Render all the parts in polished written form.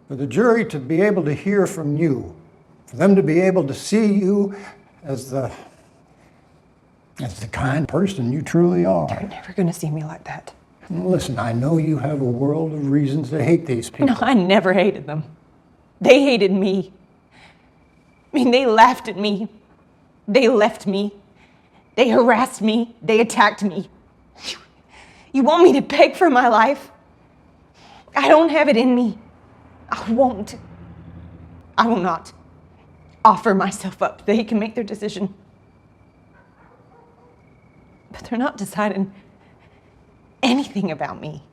for the jury to be able to hear from you, for them to be able to see you as the kind person you truly are. They're never going to see me like that. Listen, I know you have a world of reasons to hate these people. No, I never hated them. They hated me. I mean, they laughed at me. They left me. They harassed me. They attacked me. You want me to beg for my life? I don't have it in me. I won't. I will not offer myself up. They can make their decision. But they're not deciding anything about me.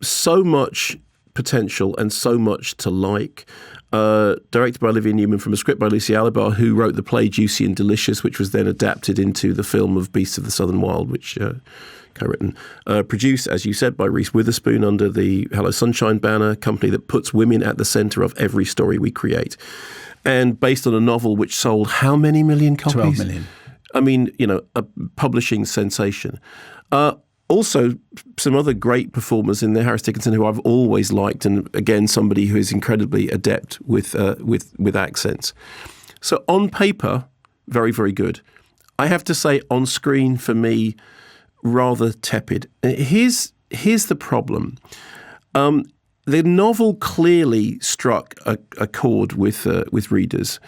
So much potential and so much to like. Directed by Olivia Newman from a script by Lucy Alibar, who wrote the play Juicy and Delicious, which was then adapted into the film of Beasts of the Southern Wild, which co-written. Produced, as you said, by Reese Witherspoon under the Hello Sunshine banner, company that puts women at the centre of every story we create. And based on a novel which sold how many million copies? 12 million. I mean, a publishing sensation. Also, some other great performers in there. Harris Dickinson, who I've always liked, and again, somebody who is incredibly adept with accents. So on paper, very, very good. I have to say, on screen, for me, rather tepid. Here's the problem. The novel clearly struck a chord with readers,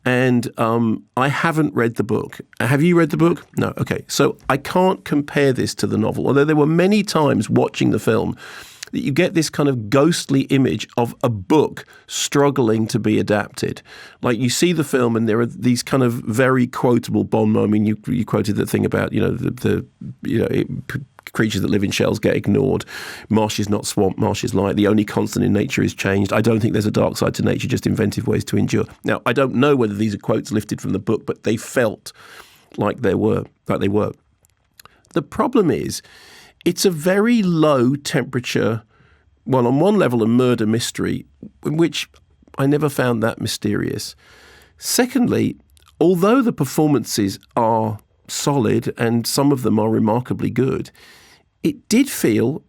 and I haven't read the book. Have you read the book? No. Okay. So I can't compare this to the novel, although there were many times watching the film that you get this kind of ghostly image of a book struggling to be adapted. Like you see the film and there are these kind of very quotable Bond moments. I mean, you quoted the thing about, creatures that live in shells get ignored. Marsh is not swamp, marsh is light. The only constant in nature is changed. I don't think there's a dark side to nature, just inventive ways to endure. Now, I don't know whether these are quotes lifted from the book, but they felt like they were. The problem is, it's a very low temperature, well, on one level, a murder mystery, which I never found that mysterious. Secondly, although the performances are solid and some of them are remarkably good, it did feel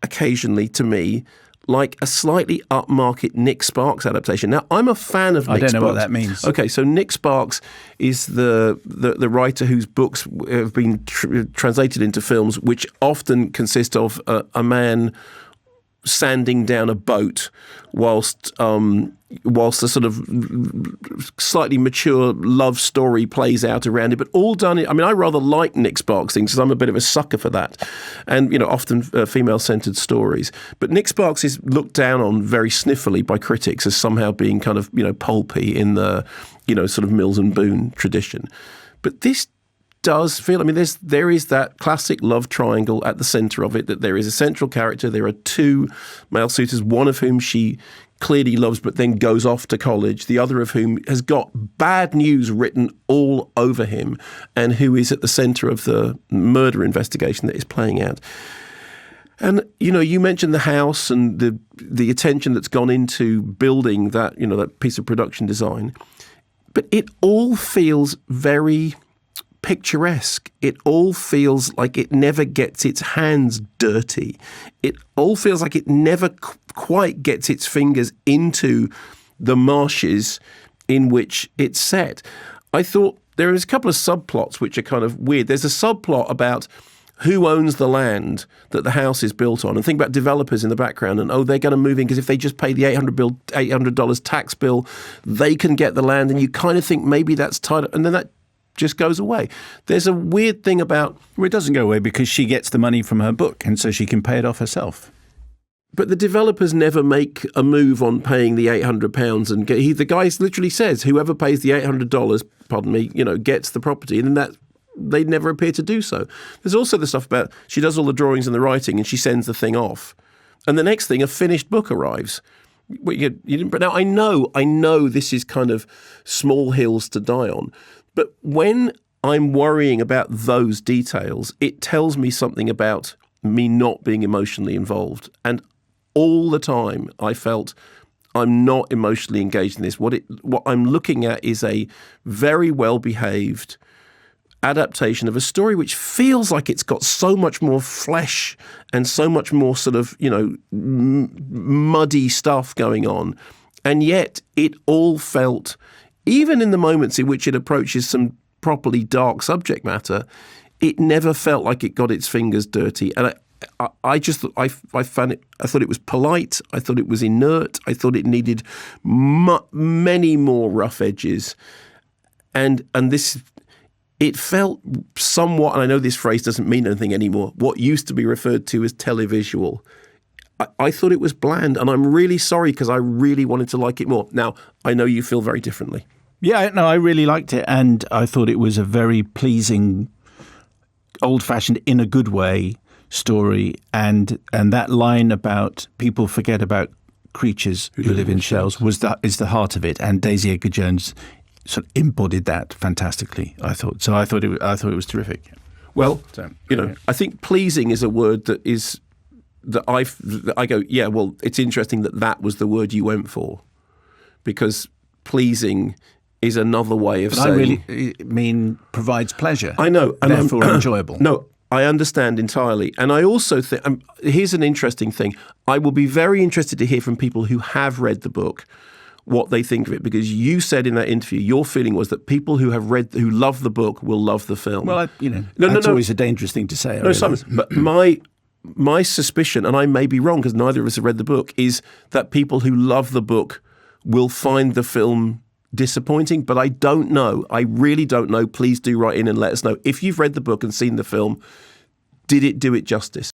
occasionally to me like a slightly upmarket Nick Sparks adaptation. Now, I'm a fan of Nick Sparks. I don't know what that means. Okay, so Nick Sparks is the writer whose books have been translated into films, which often consist of a man sanding down a boat whilst a sort of slightly mature love story plays out around it, but all done. I mean, I rather like Nick Sparks things because I'm a bit of a sucker for that, and often female-centered stories. But Nick Sparks is looked down on very sniffily by critics as somehow being kind of pulpy in the sort of Mills and Boon tradition. But this does feel, I mean, there is that classic love triangle at the centre of it, that there is a central character. There are two male suitors, one of whom she clearly loves but then goes off to college, the other of whom has got bad news written all over him and who is at the centre of the murder investigation that is playing out. And, you mentioned the house and the attention that's gone into building that, that piece of production design, but it all feels very picturesque. It all feels like it never gets its hands dirty. It all feels like it never quite gets its fingers into the marshes in which it's set. I thought there is a couple of subplots which are kind of weird. There's a subplot about who owns the land that the house is built on, and think about developers in the background, and they're going to move in because if they just pay the $800 tax bill, they can get the land, and you kind of think maybe that's tied up, and then that just goes away. There's a weird thing about... Well, it doesn't go away because she gets the money from her book and so she can pay it off herself. But the developers never make a move on paying the £800 and the guy literally says whoever pays the $800, gets the property, and then they never appear to do so. There's also the stuff about she does all the drawings and the writing and she sends the thing off. And the next thing, a finished book arrives. You didn't. Now, I know this is kind of small hills to die on. But when I'm worrying about those details, it tells me something about me not being emotionally involved. And all the time I felt I'm not emotionally engaged in this. What I'm looking at is a very well-behaved adaptation of a story which feels like it's got so much more flesh and so much more sort of, muddy stuff going on. And yet it all felt, even in the moments in which it approaches some properly dark subject matter, it never felt like it got its fingers dirty. And I thought it was polite. I thought it was inert. I thought it needed many more rough edges. And this, it felt somewhat, and I know this phrase doesn't mean anything anymore, what used to be referred to as televisual. I thought it was bland, and I'm really sorry because I really wanted to like it more. Now, I know you feel very differently. Yeah, no, I really liked it, and I thought it was a very pleasing, old-fashioned, in a good way, story. And that line about people forget about creatures who live in shells is the heart of it. And Daisy Edgar Jones sort of embodied that fantastically, I thought. So I thought it was terrific. Well, I think pleasing is a word that I go, yeah, well, it's interesting that was the word you went for, because pleasing is another way of saying. I really mean provides pleasure. I know. And therefore enjoyable. No, I understand entirely. And I also think, here's an interesting thing. I will be very interested to hear from people who have read the book what they think of it, because you said in that interview your feeling was that people who love the book will love the film. Well, that's always a dangerous thing to say. No, Simon, but my suspicion, and I may be wrong because neither of us have read the book, is that people who love the book will find the film disappointing. But I don't know. I really don't know. Please do write in and let us know. If you've read the book and seen the film, did it do it justice?